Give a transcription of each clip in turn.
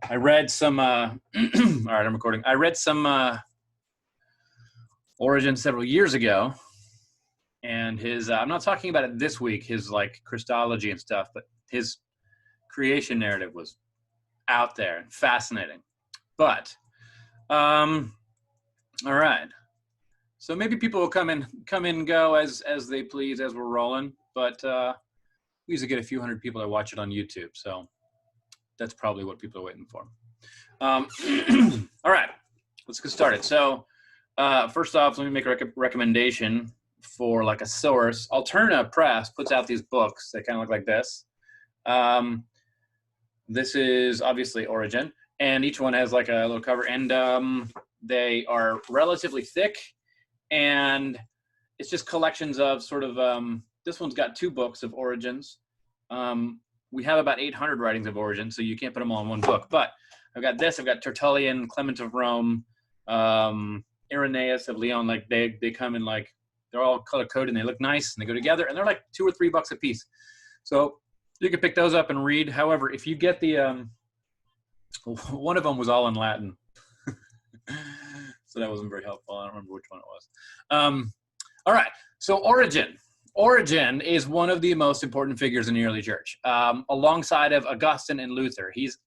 I read some, all right, I'm recording. I read some Origen several years ago, and his, I'm not talking about it this week, his like Christology and stuff, but his creation narrative was out there and fascinating. But, all right. So maybe people will come in and go as they please as we're rolling, but we usually get a few hundred people that watch it on YouTube, so that's probably what people are waiting for. All right, let's get started. So first off, let me make a recommendation for like a source. Alterna Press puts out these books that kind of look like this. This is obviously Origen, and each one has like a little cover, and they are relatively thick, and it's just collections of sort of, this one's got 2 books of Origens. We have about 800 writings of Origen, so you can't put them all in one book, but I've got this, I've got Tertullian, Clement of Rome, Irenaeus of Lyon. Like they come in like, they're all color coded and they look nice and they go together, and they're like $2 or $3 a piece. So you can pick those up and read. However, if you get the, one of them was all in Latin. So that wasn't very helpful. I don't remember which one it was. All right, so Origen. Origen is one of the most important figures in the early church, alongside of Augustine and Luther. He's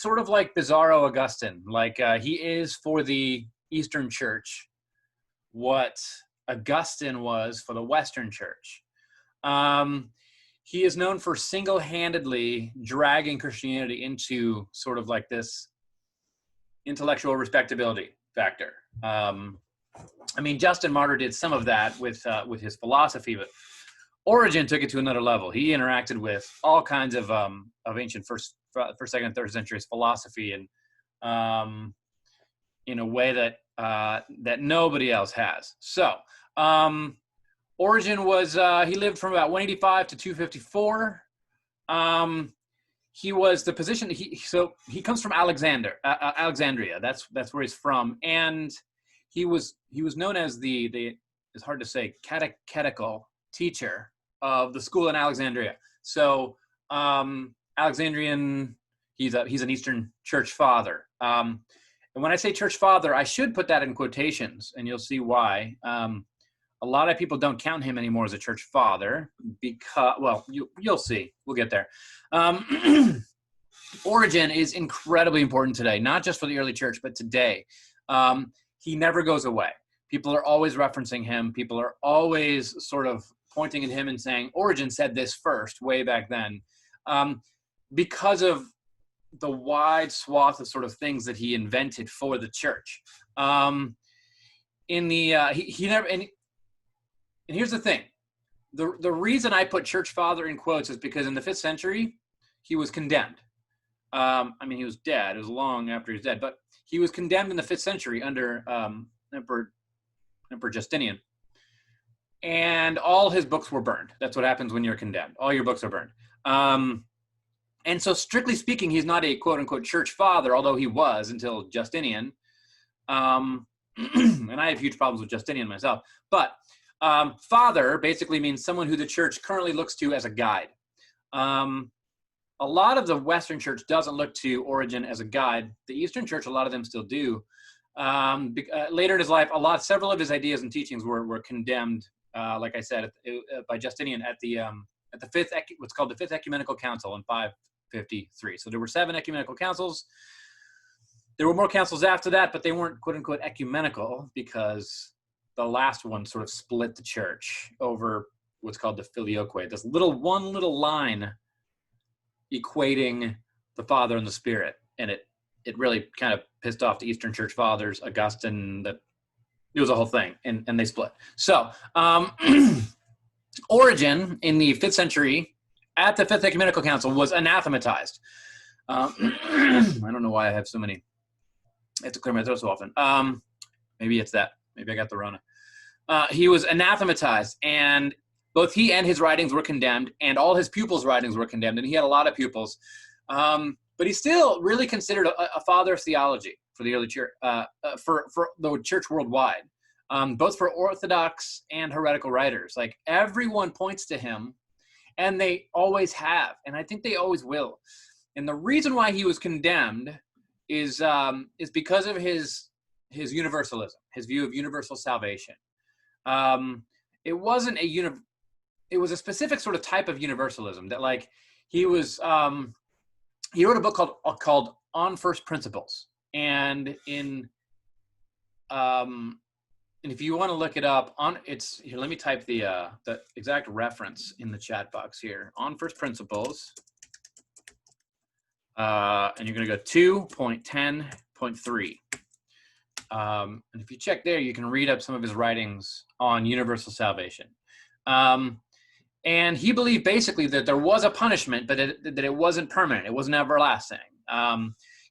sort of like Bizarro Augustine. Like he is for the Eastern Church what Augustine was for the Western Church. He is known for single-handedly dragging Christianity into sort of like this intellectual respectability factor. I mean, Justin Martyr did some of that with his philosophy, but Origen took it to another level. He interacted with all kinds of ancient first, second, and third centuries philosophy, and in a way that that nobody else has. So Origen was he lived from about 185 to 254. He was the position. He comes from Alexandria. That's where he's from, and he was known as the it's hard to say, catechetical teacher of the school in Alexandria. So Alexandrian, he's an Eastern Church father. And when I say church father, I should put that in quotations, and you'll see why. A lot of people don't count him anymore as a church father because, well, you'll see. We'll get there. Origen is incredibly important today, not just for the early church, but today. He never goes away. People are always referencing him. People are always sort of pointing at him and saying, Origen said this first, way back then, because of the wide swath of sort of things that he invented for the church. He never, and here's the thing. The reason I put church father in quotes is because in the 5th century, he was condemned. I mean, he was dead. It was long after he was dead, but he was condemned in the 5th century under Emperor Justinian. And all his books were burned. That's what happens when you're condemned. All your books are burned. And so strictly speaking, he's not a quote unquote church father, although he was until Justinian. And I have huge problems with Justinian myself. But father basically means someone who the church currently looks to as a guide. A lot of the Western church doesn't look to Origen as a guide. The Eastern church, a lot of them still do. Later in his life, several of his ideas and teachings were condemned, like I said, by Justinian at the what's called the Fifth Ecumenical Council in 553. So there were 7 ecumenical councils. There were more councils after that, but they weren't quote unquote ecumenical because the last one sort of split the church over what's called the filioque. This one little line equating the Father and the Spirit, and it really kind of pissed off the Eastern Church Fathers, Augustine. That it was a whole thing, and they split. So Origen in the 5th century at the 5th Ecumenical Council was anathematized. I don't know why I have so many. I have to clear my throat so often. Maybe it's that. Maybe I got the Rona. He was anathematized, and both he and his writings were condemned, and all his pupils' writings were condemned, and he had a lot of pupils. But he's still really considered a father of theology for the early church, for the church worldwide, both for Orthodox and heretical writers. Like, everyone points to him, and they always have, and I think they always will. And the reason why he was condemned is because of his universalism, his view of universal salvation. It wasn't it was a specific sort of type of universalism that, like, he wrote a book called On First Principles. And and if you want to look it up, it's here. Let me type the exact reference in the chat box here. On First Principles, and you're going to go 2.10.3. And if you check there, you can read up some of his writings on universal salvation. And he believed basically that there was a punishment, but that it wasn't permanent. It wasn't everlasting.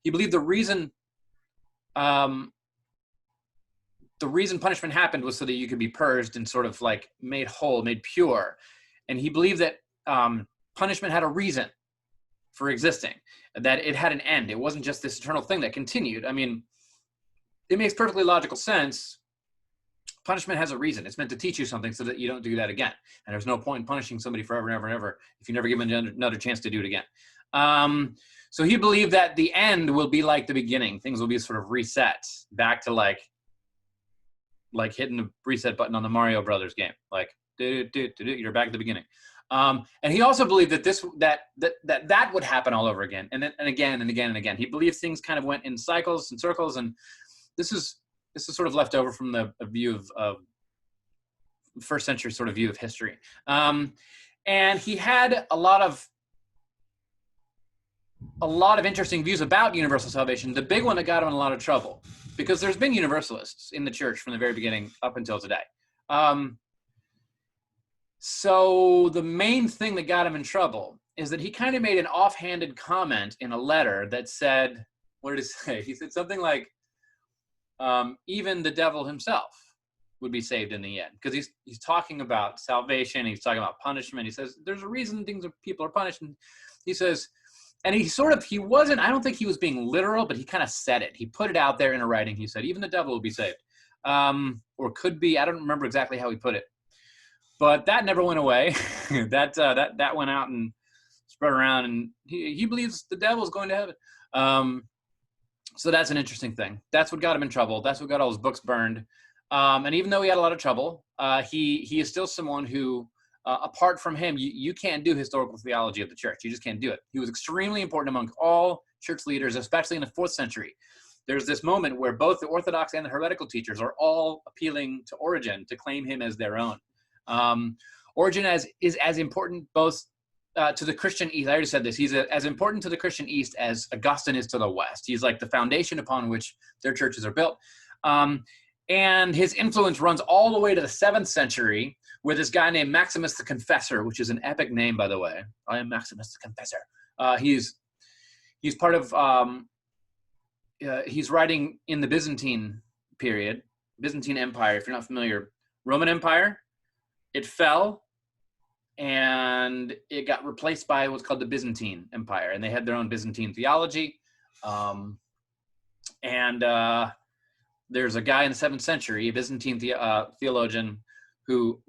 He believed the reason punishment happened was so that you could be purged and sort of like made whole, made pure. And he believed that punishment had a reason for existing, that it had an end. It wasn't just this eternal thing that continued. I mean, it makes perfectly logical sense. Punishment has a reason. It's meant to teach you something so that you don't do that again. And there's no point in punishing somebody forever and ever and ever if you never give them another chance to do it again. So he believed that the end will be like the beginning. Things will be sort of reset back to like hitting the reset button on the Mario Brothers game. Like, you're back at the beginning. And he also believed that that would happen all over again, and again and again and again. He believed things kind of went in cycles and circles, and this is sort of left over from the view of first century sort of view of history. And he had a lot of interesting views about universal salvation. The big one that got him in a lot of trouble, because there's been universalists in the church from the very beginning up until today. So the main thing that got him in trouble is that he kind of made an offhanded comment in a letter that said, what did he say? He said something like, even the devil himself would be saved in the end, because he's talking about salvation. He's talking about punishment. He says there's a reason people are punished. And he says, and he wasn't, I don't think he was being literal, but he kind of said it. He put it out there in a writing. He said, even the devil will be saved, or could be. I don't remember exactly how he put it, but that never went away. that went out and spread around, and he believes the devil's going to heaven. So that's an interesting thing. That's what got him in trouble. That's what got all his books burned. And even though he had a lot of trouble, he is still someone who, apart from him, you can't do historical theology of the church. You just can't do it. He was extremely important among all church leaders, especially in the 4th century. There's this moment where both the Orthodox and the heretical teachers are all appealing to Origen to claim him as their own. Origen is as important both to the Christian East. I already said this. He's as important to the Christian East as Augustine is to the West. He's like the foundation upon which their churches are built. And his influence runs all the way to the 7th century with this guy named Maximus the Confessor, which is an epic name, by the way. I am Maximus the Confessor. He's part of, he's writing in the Byzantine period, Byzantine Empire, if you're not familiar. Roman Empire, it fell, and it got replaced by what's called the Byzantine Empire, and they had their own Byzantine theology. There's a guy in the 7th century, a Byzantine theologian, who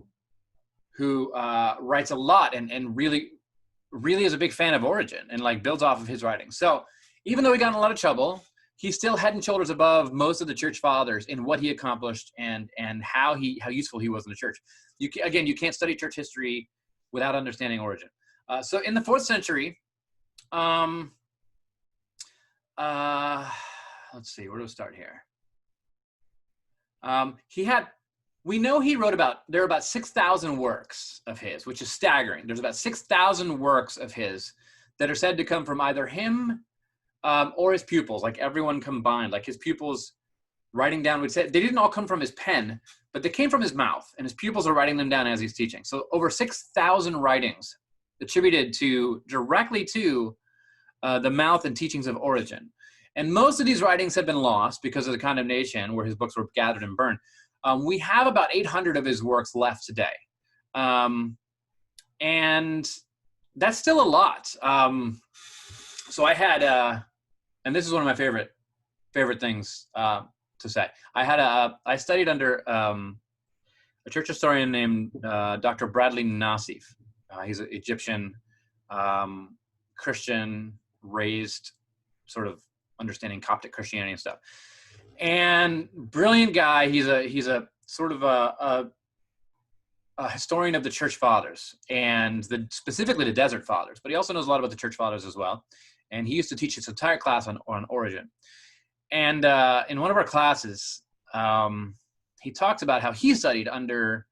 writes a lot and really is a big fan of Origen and like builds off of his writings. So even though he got in a lot of trouble, he still head and shoulders above most of the church fathers in what he accomplished and how useful he was in the church. You can't study church history without understanding Origen. So in the 4th century, let's see, where do we start here? We know he wrote there are about 6,000 works of his, which is staggering. There's about 6,000 works of his that are said to come from either him or his pupils, like everyone combined. Like his pupils writing down would say, they didn't all come from his pen, but they came from his mouth, and his pupils are writing them down as he's teaching. So over 6,000 writings attributed directly to the mouth and teachings of Origen. And most of these writings have been lost because of the condemnation where his books were gathered and burned. We have about 800 of his works left today. And that's still a lot. So I had, and this is one of my favorite things to say. I studied under a church historian named Dr. Bradley Nassif. He's an Egyptian Christian raised sort of understanding Coptic Christianity and stuff. And brilliant guy. He's a sort of a historian of the Church Fathers, and specifically the Desert Fathers, but he also knows a lot about the Church Fathers as well. And he used to teach his entire class on Origen. And in one of our classes, he talks about how he studied under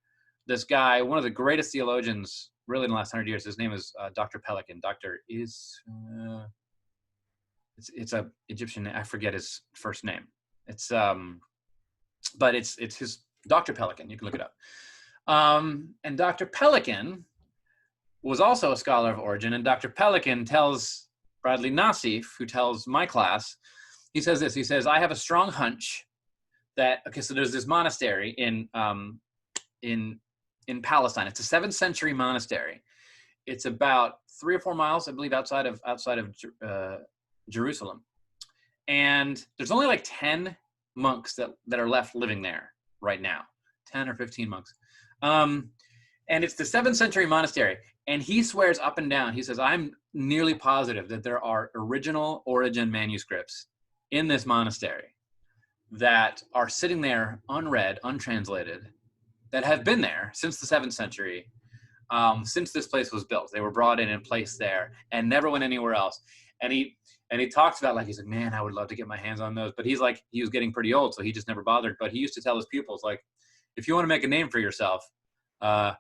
this guy, one of the greatest theologians really in the last 100 years. His name is Dr. Pelikan. It's a Egyptian. I forget his first name. But it's his Dr. Pelikan. You can look it up. And Dr. Pelikan was also a scholar of Origen. And Dr. Pelikan tells Bradley Nassif, who tells my class, he says this. He says, I have a strong hunch that, okay, so there's this monastery in Palestine. It's a 7th century monastery. It's about 3 or 4 miles, I believe, outside of Jerusalem. And there's only like 10 monks that are left living there right now, 10 or 15 monks. And it's the 7th century monastery. And he swears up and down, he says, I'm nearly positive that there are original Origen manuscripts in this monastery that are sitting there unread, untranslated, that have been there since the 7th century, since this place was built. They were brought in and placed there and never went anywhere else. And he talks about, like, he's like, man, I would love to get my hands on those. But he's like, he was getting pretty old, so he just never bothered. But he used to tell his pupils, like, if you want to make a name for yourself, go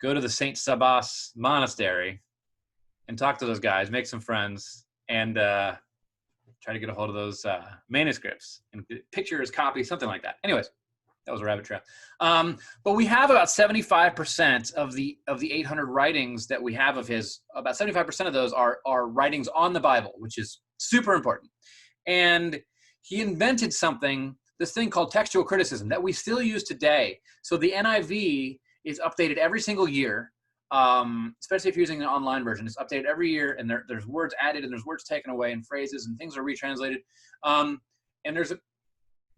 to the St. Sabas Monastery and talk to those guys, make some friends, and try to get a hold of those manuscripts and pictures, copies, something like that. Anyways, that was a rabbit trail. But we have about 75% of the 800 writings that we have of his. About 75% of those are writings on the Bible, which is super important. And he invented this thing called textual criticism that we still use today. So the NIV is updated every single year, especially if you're using an online version. It's updated every year, and there's words added and there's words taken away and phrases and things are retranslated. And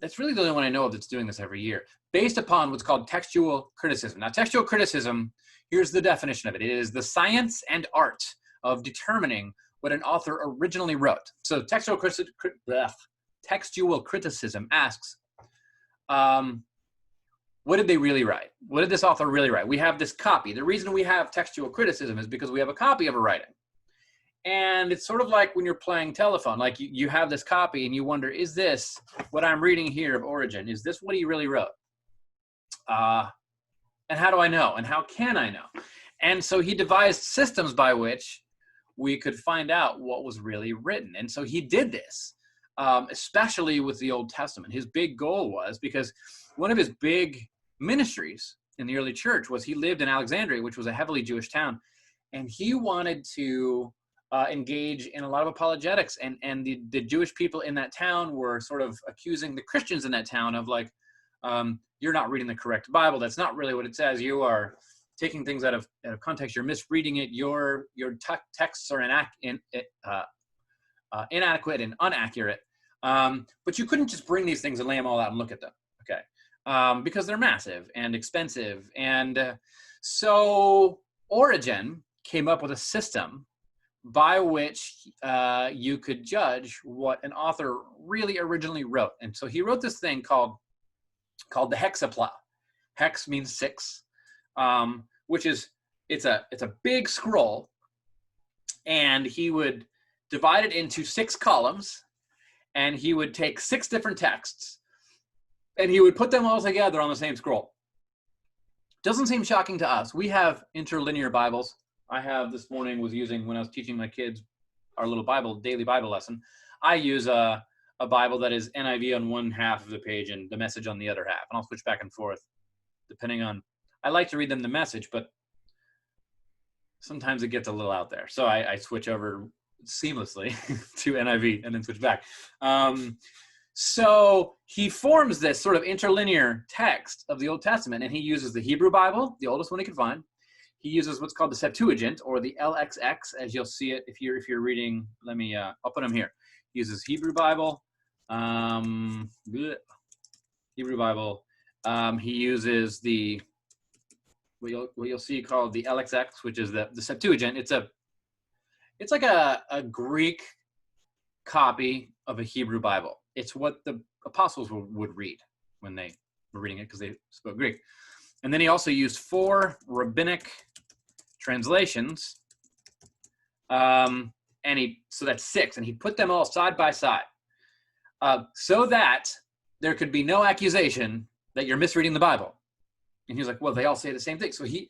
that's really the only one I know of that's doing this every year, based upon what's called textual criticism. Now, textual criticism, here's the definition of it. It is the science and art of determining what an author originally wrote. So textual criticism asks, what did they really write? What did this author really write? We have this copy. The reason we have textual criticism is because we have a copy of a writing. And it's sort of like when you're playing telephone, like you have this copy and you wonder, is this what I'm reading here of Origen? Is this what he really wrote? And how do I know? And how can I know? And so he devised systems by which we could find out what was really written. And so he did this, especially with the Old Testament. His big goal was, because one of his big ministries in the early church was he lived in Alexandria, which was a heavily Jewish town. And he wanted to engage in a lot of apologetics, and the Jewish people in that town were sort of accusing the Christians in that town of, like, you're not reading the correct Bible. That's not really what it says. You are taking things out of context. You're misreading it. Your texts are inadequate and inaccurate. But you couldn't just bring these things and lay them all out and look at them, okay? Because they're massive and expensive. And so Origen came up with a system by which you could judge what an author really originally wrote. And so he wrote this thing called the hexapla. Hex means 6, which is, it's a big scroll, and he would divide it into 6 columns, and he would take 6 different texts, and he would put them all together on the same scroll. Doesn't seem shocking to us. We have interlinear Bibles. I have this morning was using, when I was teaching my kids our little daily Bible lesson, I use a Bible that is NIV on one half of the page and the Message on the other half. And I'll switch back and forth depending on, I like to read them the Message, but sometimes it gets a little out there. So I switch over seamlessly to NIV and then switch back. So he forms this sort of interlinear text of the Old Testament, and he uses the Hebrew Bible, the oldest one he could find. He uses what's called the Septuagint, or the LXX, as you'll see it if you're reading. Let me, I'll put them here. He uses Hebrew Bible. Hebrew Bible. He uses what you'll see called the LXX, which is the Septuagint. it's like a Greek copy of a Hebrew Bible. It's what the apostles would read when they were reading it because they spoke Greek. And then he also used 4 rabbinic translations. So that's 6, and he put them all side by side so that there could be no accusation that you're misreading the Bible. And he was like, well, they all say the same thing. So he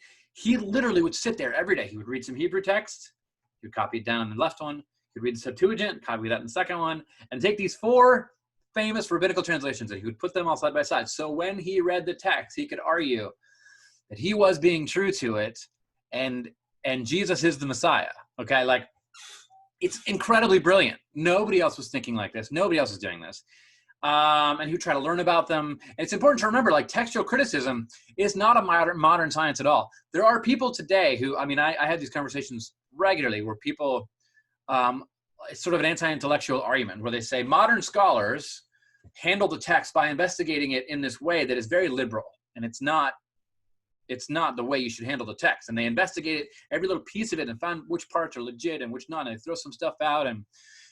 literally would sit there every day. He would read some Hebrew text. He would copy it down in the left one. He would read the Septuagint, copy that in the second one, and take these 4 famous rabbinical translations, and he would put them all side by side. So when he read the text, he could argue that he was being true to it, and Jesus is the Messiah. Okay, like, it's incredibly brilliant. Nobody else was thinking like this. Nobody else is doing this. And he would try to learn about them. And it's important to remember, like, textual criticism is not a modern science at all. There are people today who, I mean, I had these conversations regularly where people, it's sort of an anti-intellectual argument where they say modern scholars handle the text by investigating it in this way that is very liberal, and it's not the way you should handle the text. And they investigate it, every little piece of it, and find which parts are legit and which not, and they throw some stuff out and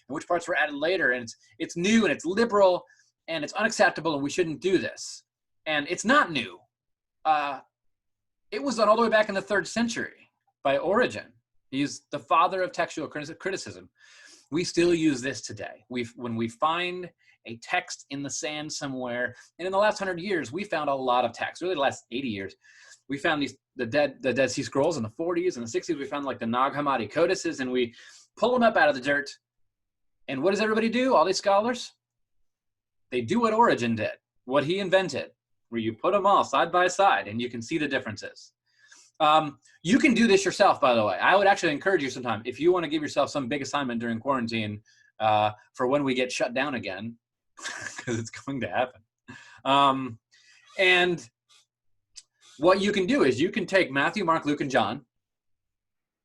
which parts were added later, and it's new and it's liberal and it's unacceptable and we shouldn't do this. And it's not new. It was done all the way back in the 3rd century by Origen. He's the father of textual criticism. We still use this today. When we find a text in the sand somewhere, and in the last 100 years, we found a lot of texts, really the last 80 years. We found the Dead Sea Scrolls in the 40s and the 60s. We found like the Nag Hammadi codices, and we pull them up out of the dirt. And what does everybody do? All these scholars? They do what Origen did, what he invented, where you put them all side by side and you can see the differences. You can do this yourself, by the way. I would actually encourage you sometime, if you want to give yourself some big assignment during quarantine for when we get shut down again, because it's going to happen. And what you can do is you can take Matthew, Mark, Luke, and John,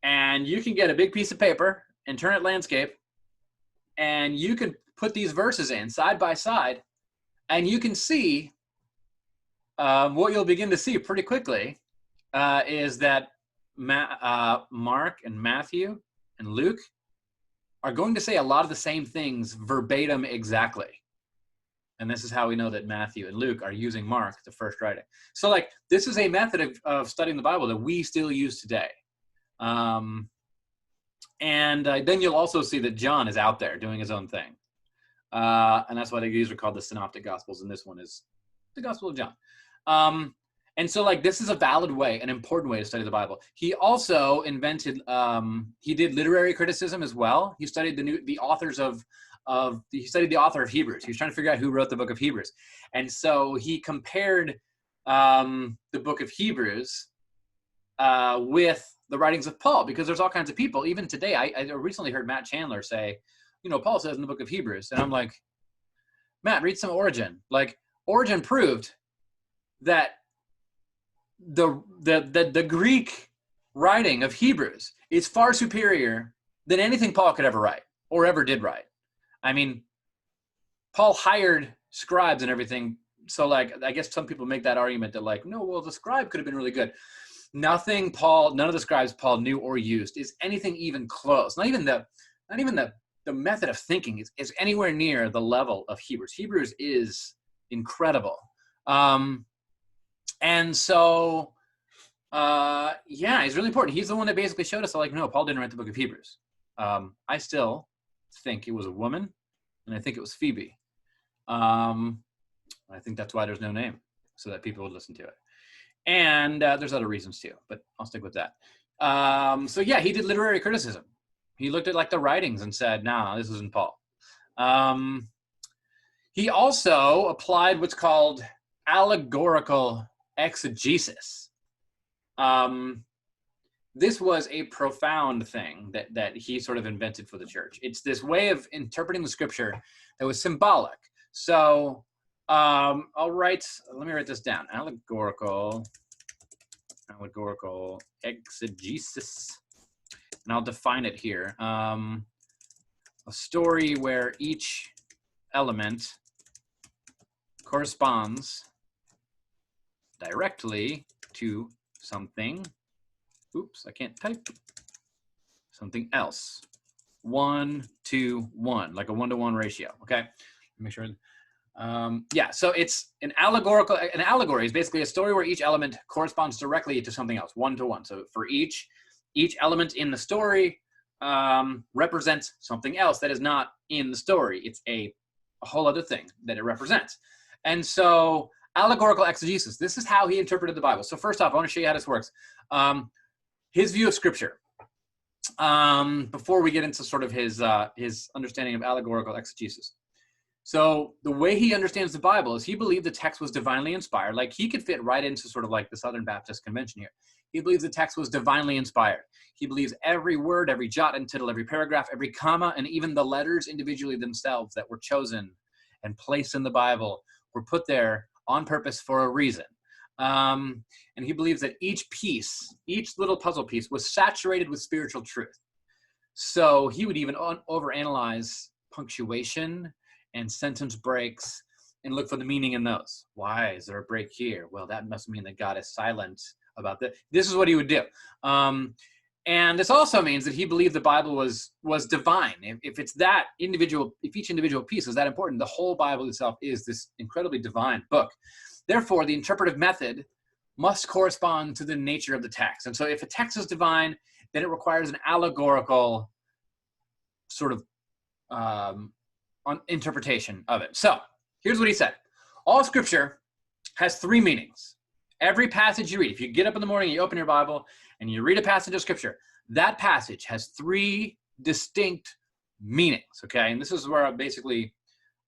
and you can get a big piece of paper and turn it landscape, and you can put these verses in side by side, and you can see what you'll begin to see pretty quickly is that Mark and Matthew and Luke are going to say a lot of the same things verbatim exactly. And this is how we know that Matthew and Luke are using Mark, the first writing. So, like, this is a method of studying the Bible that we still use today. And then you'll also see that John is out there doing his own thing. And that's why these are called the Synoptic Gospels, and this one is the Gospel of John. And so, like, this is a valid way, an important way to study the Bible. He also invented, he did literary criticism as well. He studied the author of Hebrews. He was trying to figure out who wrote the book of Hebrews. And so he compared the book of Hebrews with the writings of Paul, because there's all kinds of people. Even today, I recently heard Matt Chandler say, you know, Paul says in the book of Hebrews. And I'm like, Matt, read some Origen. Like, Origen proved that the Greek writing of Hebrews is far superior than anything Paul could ever write or ever did write. I mean, Paul hired scribes and everything. So, like, I guess some people make that argument that, like, no, well, the scribe could have been really good. None of the scribes Paul knew or used is anything even close. Not even the method of thinking is anywhere near the level of Hebrews. Hebrews is incredible. And so, yeah, he's really important. He's the one that basically showed us, like, no, Paul didn't write the book of Hebrews. I still think it was a woman, and I think it was Phoebe. I think that's why there's no name, so that people would listen to it. And there's other reasons too, but I'll stick with that. So yeah, he did literary criticism. He looked at, like, the writings and said, nah, this isn't Paul. He also applied what's called allegorical exegesis. This was a profound thing that he sort of invented for the church. It's this way of interpreting the scripture that was symbolic. So let me write this down. Allegorical exegesis. And I'll define it here. A story where each element corresponds directly to something. Oops, I can't type. Something else. 1-to-1, like a 1-to-1 ratio. Okay, make sure. Yeah, so it's an allegory is basically a story where each element corresponds directly to something else, 1-to-1. So for each element in the story represents something else that is not in the story. It's a whole other thing that it represents. And so allegorical exegesis, this is how he interpreted the Bible. So first off, I want to show you how this works. His view of Scripture. Before we get into sort of his understanding of allegorical exegesis. So the way he understands the Bible is he believed the text was divinely inspired. Like he could fit right into sort of like the Southern Baptist Convention here. He believes the text was divinely inspired. He believes every word, every jot and tittle, every paragraph, every comma, and even the letters individually themselves that were chosen and placed in the Bible were put there on purpose for a reason. And he believes that each little puzzle piece was saturated with spiritual truth. So he would even overanalyze punctuation and sentence breaks and look for the meaning in those. Why is there a break here? Well, that must mean that God is silent about that. This is what he would do. And this also means that he believed the Bible was divine. If it's that individual, if each individual piece is that important, the whole Bible itself is this incredibly divine book. Therefore, the interpretive method must correspond to the nature of the text. And so if a text is divine, then it requires an allegorical sort of interpretation of it. So here's what he said. All Scripture has 3 meanings. Every passage you read, if you get up in the morning, you open your Bible, and you read a passage of Scripture, that passage has 3 distinct meanings, okay? And this is where I basically,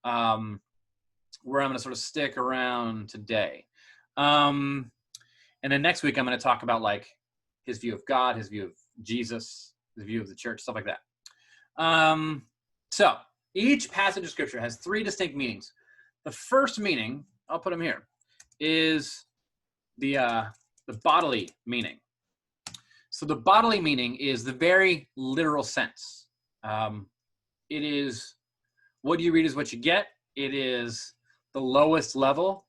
where I'm going to sort of stick around today. And then next week, I'm going to talk about like his view of God, his view of Jesus, his view of the church, stuff like that. So each passage of Scripture has 3 distinct meanings. The first meaning, I'll put them here, is the bodily meaning. So the bodily meaning is the very literal sense. It is what you read is what you get. It is the lowest level.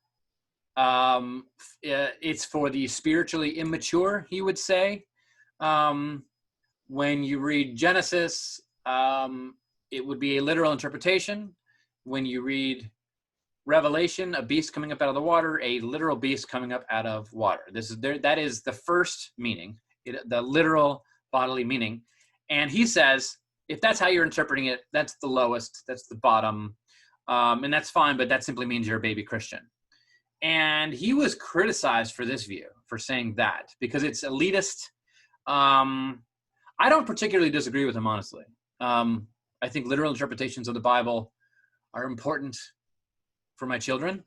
It's for the spiritually immature, he would say. When you read Genesis, it would be a literal interpretation. When you read Revelation, a beast coming up out of the water, a literal beast coming up out of water. That is the first meaning, the literal bodily meaning. And he says, if that's how you're interpreting it, that's the lowest, that's the bottom, and that's fine, but that simply means you're a baby Christian. And he was criticized for this view, for saying that, because it's elitist. I don't particularly disagree with him, honestly. I think literal interpretations of the Bible are important for my children.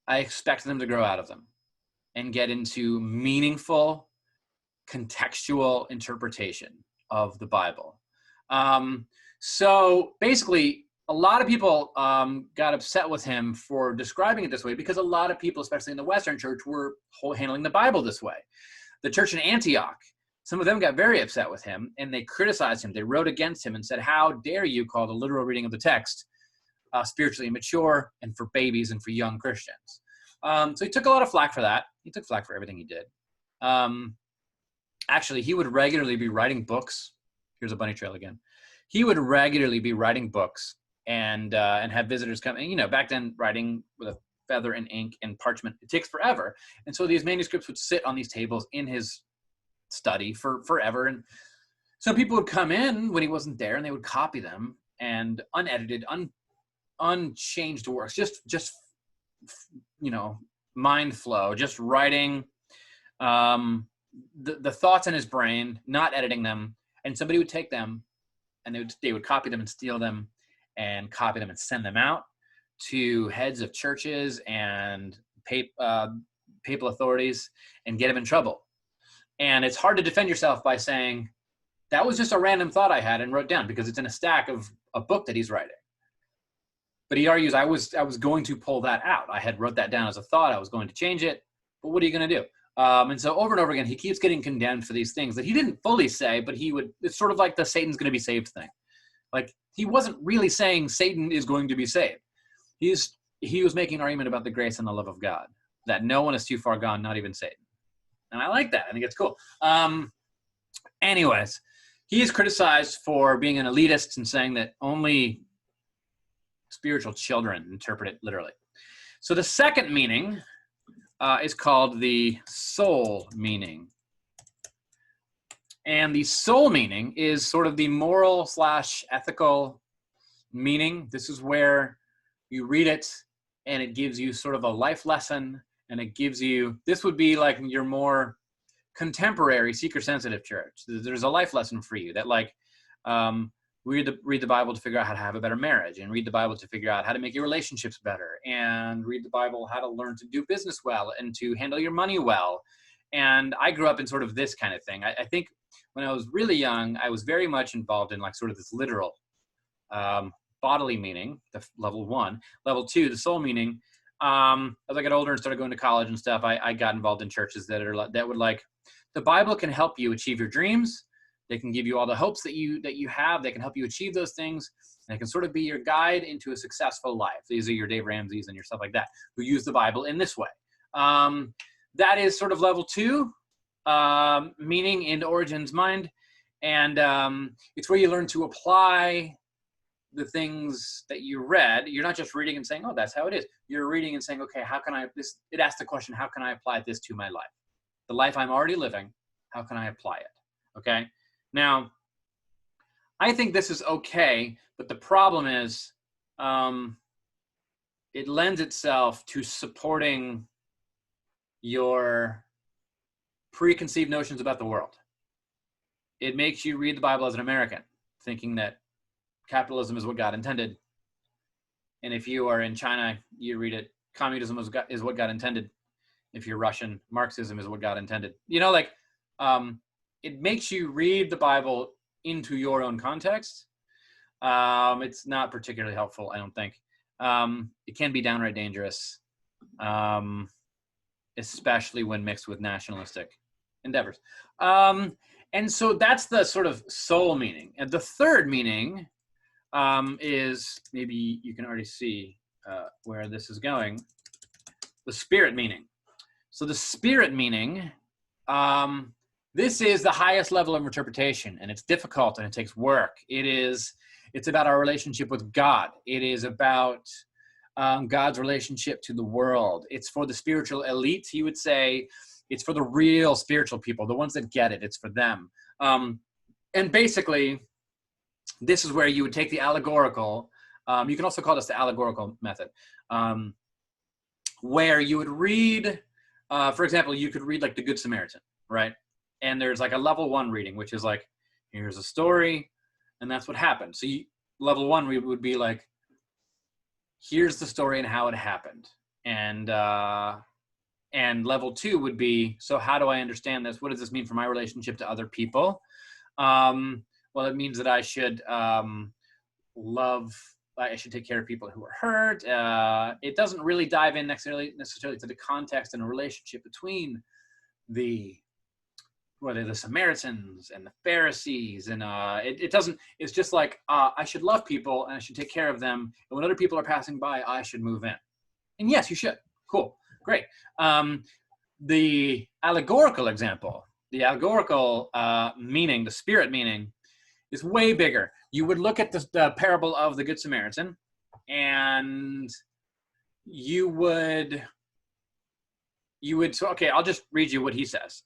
I expect them to grow out of them and get into meaningful, contextual interpretation of the Bible. So basically, a lot of people got upset with him for describing it this way because a lot of people, especially in the Western church, were handling the Bible this way. The church in Antioch, some of them got very upset with him, and they criticized him. They wrote against him and said, how dare you call the literal reading of the text spiritually immature and for babies and for young Christians. So he took a lot of flack for that. He took flack for everything he did. Actually, he would regularly be writing books. Here's a bunny trail again. He would regularly be writing books and have visitors come. And, you know, back then, writing with a feather and ink and parchment, it takes forever. And so these manuscripts would sit on these tables in his study for forever. And so people would come in when he wasn't there, and they would copy them, and unedited, unchanged works, just you know, mind flow, just writing the thoughts in his brain, not editing them, and somebody would take them and they would copy them and steal them and copy them and send them out to heads of churches and papal authorities and get him in trouble. And it's hard to defend yourself by saying, that was just a random thought I had and wrote down, because it's in a stack of a book that he's writing. But he argues, I was going to pull that out. I had wrote that down as a thought. I was going to change it. But what are you going to do? And so over and over again, he keeps getting condemned for these things that he didn't fully say, but it's sort of like the Satan's going to be saved thing. Like, he wasn't really saying Satan is going to be saved. He was making an argument about the grace and the love of God, that no one is too far gone, not even Satan. And I like that. I think it's cool. Anyways, he is criticized for being an elitist and saying that only spiritual children interpret it literally. So the second meaning is called the soul meaning. And the soul meaning is sort of the moral / ethical meaning. This is where you read it and it gives you sort of a life lesson, and it gives you, this would be like your more contemporary seeker-sensitive church. There's a life lesson for you that like, read the Bible to figure out how to have a better marriage, and read the Bible to figure out how to make your relationships better, and read the Bible how to learn to do business well and to handle your money well. And I grew up in sort of this kind of thing. I think when I was really young, I was very much involved in like sort of this literal bodily meaning, the level 1. Level 2, the soul meaning. As I got older and started going to college and stuff, I got involved in churches that would like, the Bible can help you achieve your dreams. They can give you all the hopes that you have. They can help you achieve those things. And they can sort of be your guide into a successful life. These are your Dave Ramsey's and your stuff like that, who use the Bible in this way. That is sort of level 2, meaning in Origen's mind. And it's where you learn to apply the things that you read. You're not just reading and saying, oh, that's how it is. You're reading and saying, okay, how can I, it asks the question, how can I apply this to my life? The life I'm already living, how can I apply it? Okay. Now, I think this is okay, but the problem is it lends itself to supporting your preconceived notions about the world. It makes you read the Bible as an American, thinking that capitalism is what God intended. And if you are in China, you read it, communism is what God intended. If you're Russian, Marxism is what God intended. You know, like, it makes you read the Bible into your own context. It's not particularly helpful, I don't think. It can be downright dangerous, especially when mixed with nationalistic endeavors. And so that's the sort of soul meaning. And the third meaning is, maybe you can already see where this is going, the spirit meaning. So the spirit meaning, this is the highest level of interpretation, and it's difficult and it takes work. It's about our relationship with God. It is about God's relationship to the world. It's for the spiritual elite, he would say. It's for the real spiritual people, the ones that get it. It's for them. And basically, this is where you would take the allegorical. You can also call this the allegorical method, where you would read, for example, you could read like the Good Samaritan, right? And there's like a level 1 reading, which is like, here's a story, and that's what happened. So level 1 would be like, here's the story and how it happened. And level 2 would be, so how do I understand this? What does this mean for my relationship to other people? Well, it means that I should I should take care of people who are hurt. It doesn't really dive in necessarily to the context and the relationship between whether the Samaritans and the Pharisees, and it doesn't, it's just like, I should love people and I should take care of them. And when other people are passing by, I should move in. And yes, you should. Cool. Great. The allegorical example, the allegorical meaning, the spirit meaning, is way bigger. You would look at the parable of the Good Samaritan, and you would, so, okay, I'll just read you what he says.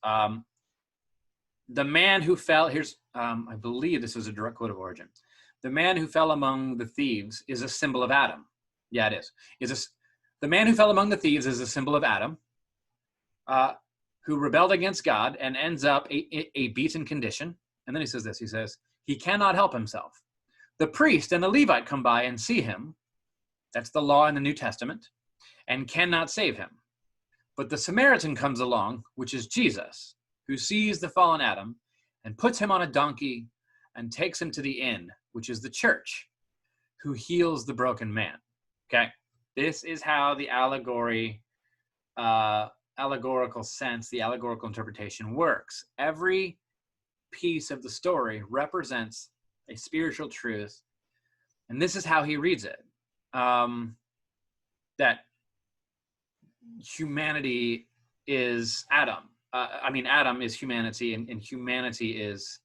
The man who fell, I believe this is a direct quote of Origen. The man who fell among the thieves is a symbol of Adam. Yeah, it is. The man who fell among the thieves is a symbol of Adam, who rebelled against God and ends up a beaten condition. And then he says this, he says, he cannot help himself. The priest and the Levite come by and see him. That's the law in the New Testament, and cannot save him. But the Samaritan comes along, which is Jesus, who sees the fallen Adam and puts him on a donkey and takes him to the inn, which is the church, who heals the broken man. Okay? This is how the allegorical sense, the allegorical interpretation works. Every piece of the story represents a spiritual truth, and this is how he reads it. That humanity is Adam. Adam is humanity, and humanity is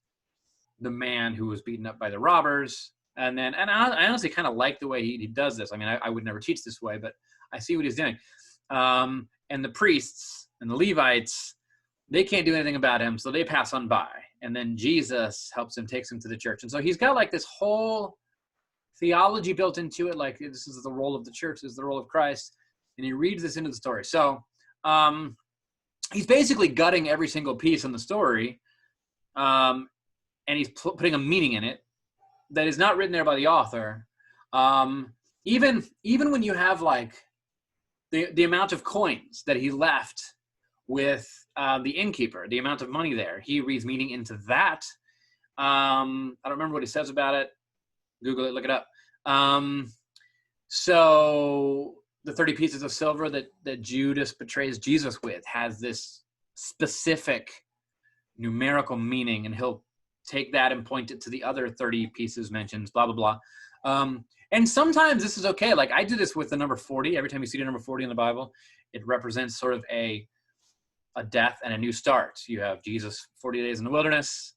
the man who was beaten up by the robbers. And I honestly kind of like the way he does this. I mean, I would never teach this way, but I see what he's doing. And the priests and the Levites, they can't do anything about him, so they pass on by. And then Jesus helps him, takes him to the church. And so he's got like this whole theology built into it, like this is the role of the church, this is the role of Christ. And he reads this into the story. So he's basically gutting every single piece in the story, and he's putting a meaning in it that is not written there by the author. Even when you have like the amount of coins that he left with the innkeeper, the amount of money there, he reads meaning into that. I don't remember what he says about it. Google it, look it up. So the 30 pieces of silver that Judas betrays Jesus with has this specific numerical meaning, and he'll take that and point it to the other 30 pieces mentioned, blah, blah, blah. And sometimes this is okay. Like I do this with the number 40. Every time you see the number 40 in the Bible, it represents sort of a death and a new start. You have Jesus 40 days in the wilderness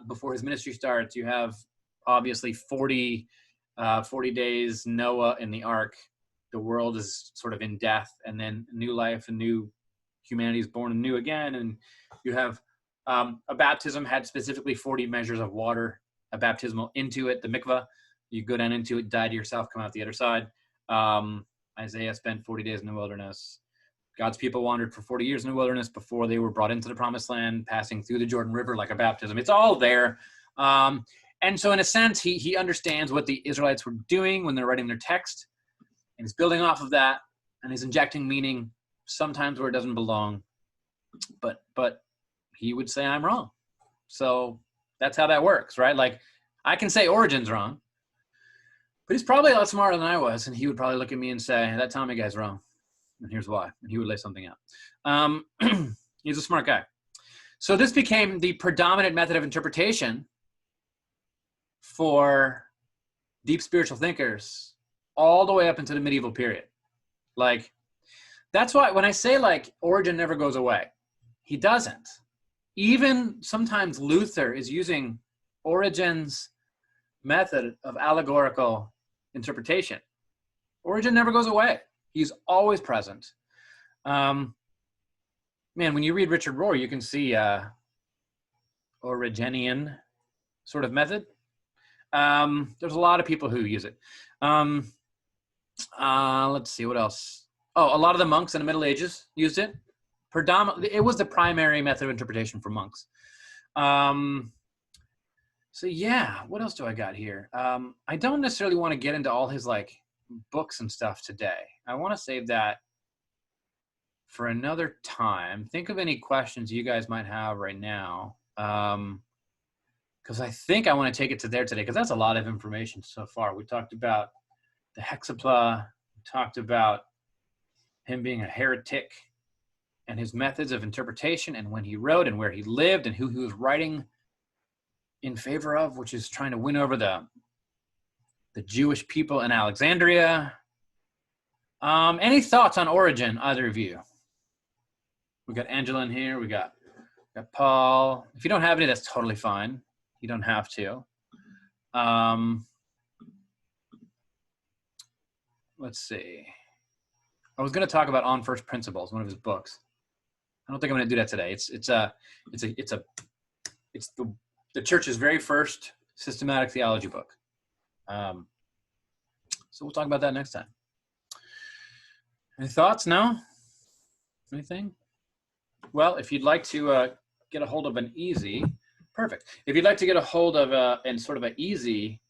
before his ministry starts. You have obviously 40 days Noah in the ark. The world is sort of in death, and then new life and new humanity is born anew again. And you have a baptism had specifically 40 measures of water, a baptismal into it, the mikvah. You go down into it, die to yourself, come out the other side. Isaiah spent 40 days in the wilderness. God's people wandered for 40 years in the wilderness before they were brought into the promised land, passing through the Jordan River like a baptism. It's all there. And so in a sense, he understands what the Israelites were doing when they're writing their text, and he's building off of that, and he's injecting meaning sometimes where it doesn't belong. But he would say I'm wrong. So that's how that works, right? Like I can say Origen's wrong, but he's probably a lot smarter than I was, and he would probably look at me and say, that Tommy guy's wrong, and here's why. And he would lay something out. He's a smart guy. So this became the predominant method of interpretation for deep spiritual thinkers all the way up into the medieval period. Like, that's why when I say like Origen never goes away, he doesn't. Even sometimes Luther is using Origen's method of allegorical interpretation. Origen never goes away. He's always present. Man, when you read Richard Rohr, you can see Origenian sort of method. There's a lot of people who use it. Let's see, what else? Oh, a lot of the monks in the Middle Ages used it. Predominantly, it was the primary method of interpretation for monks. So yeah, what else do I got here? I don't necessarily want to get into all his like books and stuff today. I want to save that for another time. Think of any questions you guys might have right now. Because I think I want to take it to there today, because that's a lot of information so far. We talked about the hexapla, we talked about him being a heretic and his methods of interpretation and when he wrote and where he lived and who he was writing in favor of, which is trying to win over the Jewish people in Alexandria. Any thoughts on Origen, either of you? We got Angela in here. We got Paul. If you don't have any, that's totally fine. You don't have to. Let's see. I was going to talk about On First Principles, one of his books. I don't think I'm going to do that today. It's the church's very first systematic theology book. So we'll talk about that next time. Any thoughts? No? Anything? Well, if you'd like to get a hold of an easy, perfect. If you'd like to get a hold of an easy,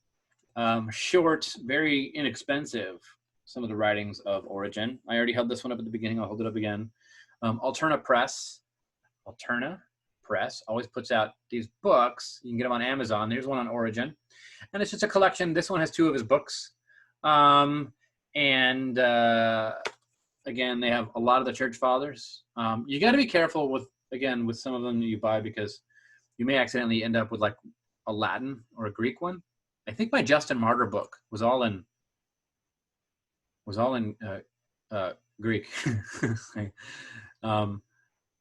short, very inexpensive, some of the writings of Origen. I already held this one up at the beginning. I'll hold it up again. Alterna Press always puts out these books. You can get them on Amazon. There's one on Origen. And it's just a collection. This one has 2 of his books. Again, they have a lot of the church fathers. You got to be careful with some of them that you buy, because you may accidentally end up with like a Latin or a Greek one. I think my Justin Martyr book was all in Greek. And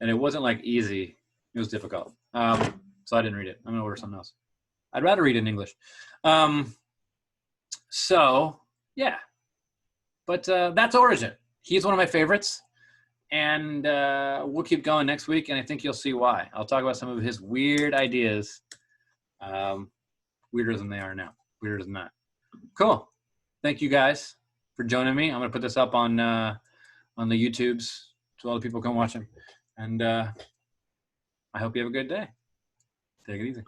it wasn't like easy. It was difficult. So I didn't read it. I'm going to order something else. I'd rather read in English. So yeah, but that's Origin. He's one of my favorites, and we'll keep going next week, and I think you'll see why. I'll talk about some of his weird ideas, weirder than they are now, weirder than that. Cool. Thank you guys for joining me. I'm gonna put this up on the YouTubes so other people can watch him, and I hope you have a good day. Take it easy.